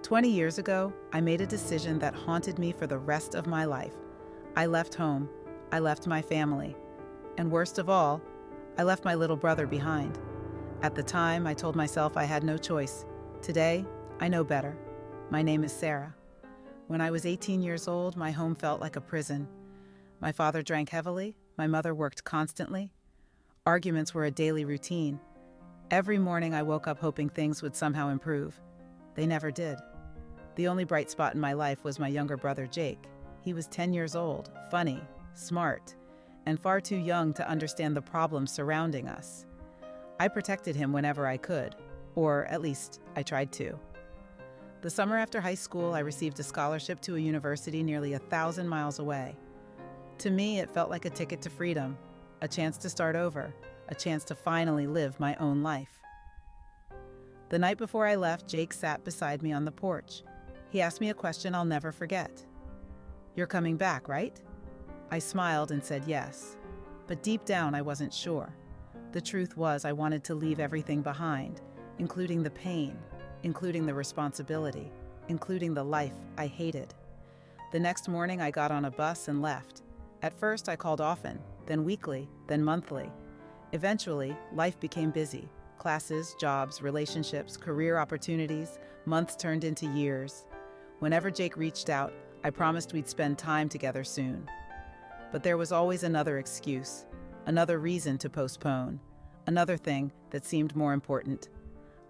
20 years ago, I made a decision that haunted me for the rest of my life. I left home. I left my family. And worst of all, I left my little brother behind. At the time, I told myself I had no choice. Today, I know better. My name is Sarah. When I was 18 years old, my home felt like a prison. My father drank heavily. My mother worked constantly. Arguments were a daily routine. Every morning, I woke up hoping things would somehow improve. They never did. The only bright spot in my life was my younger brother, Jake. He was 10 years old, funny, smart, and far too young to understand the problems surrounding us. I protected him whenever I could, or at least I tried to. The summer after high school, I received a scholarship to a university nearly 1,000 miles away. To me, it felt like a ticket to freedom, a chance to start over, a chance to finally live my own life. The night before I left, Jake sat beside me on the porch. He asked me a question I'll never forget. "You're coming back, right?" I smiled and said yes, but deep down I wasn't sure. The truth was I wanted to leave everything behind, including the pain, including the responsibility, including the life I hated. The next morning I got on a bus and left. At first I called often, then weekly, then monthly. Eventually, life became busy. Classes, jobs, relationships, career opportunities. Months turned into years. Whenever Jake reached out, I promised we'd spend time together soon. But there was always another excuse, another reason to postpone, another thing that seemed more important.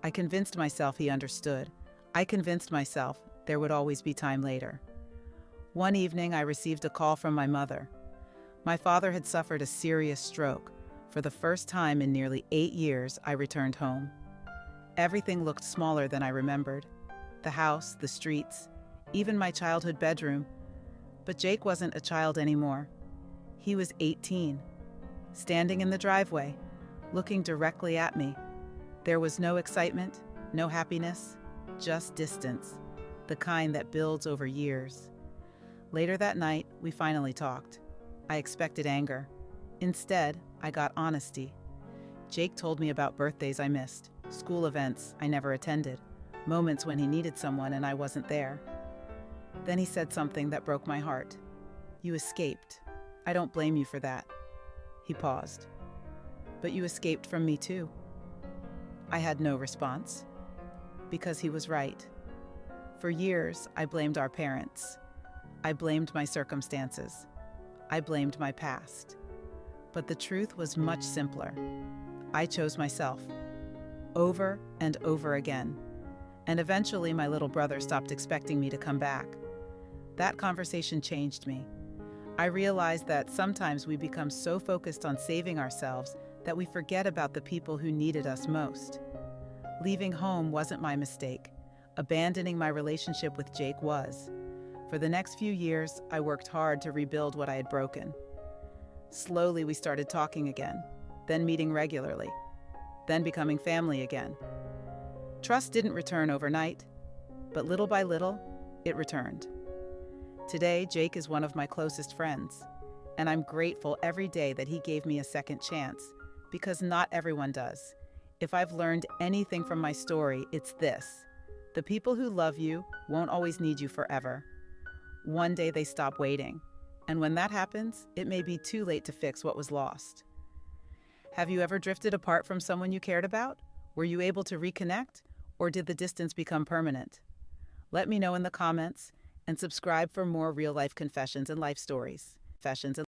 I convinced myself he understood. I convinced myself there would always be time later. One evening, I received a call from my mother. My father had suffered a serious stroke. For the first time in nearly 8 years, I returned home. Everything looked smaller than I remembered. The house, the streets, even my childhood bedroom. But Jake wasn't a child anymore. He was 18, standing in the driveway, looking directly at me. There was no excitement, no happiness, just distance, the kind that builds over years. Later that night, we finally talked. I expected anger. Instead, I got honesty. Jake told me about birthdays I missed, school events I never attended, moments when he needed someone and I wasn't there. Then he said something that broke my heart. "You escaped. I don't blame you for that." He paused. "But you escaped from me too." I had no response, because he was right. For years, I blamed our parents. I blamed my circumstances. I blamed my past. But the truth was much simpler. I chose myself, over and over again. And eventually my little brother stopped expecting me to come back. That conversation changed me. I realized that sometimes we become so focused on saving ourselves that we forget about the people who needed us most. Leaving home wasn't my mistake. Abandoning my relationship with Jake was. For the next few years, I worked hard to rebuild what I had broken. Slowly, we started talking again, then meeting regularly, then becoming family again. Trust didn't return overnight, but little by little, it returned. Today, Jake is one of my closest friends, and I'm grateful every day that he gave me a second chance, because not everyone does. If I've learned anything from my story, it's this: the people who love you won't always need you forever. One day they stop waiting. And when that happens, it may be too late to fix what was lost. Have you ever drifted apart from someone you cared about? Were you able to reconnect, or did the distance become permanent? Let me know in the comments, and subscribe for more real-life confessions and life stories.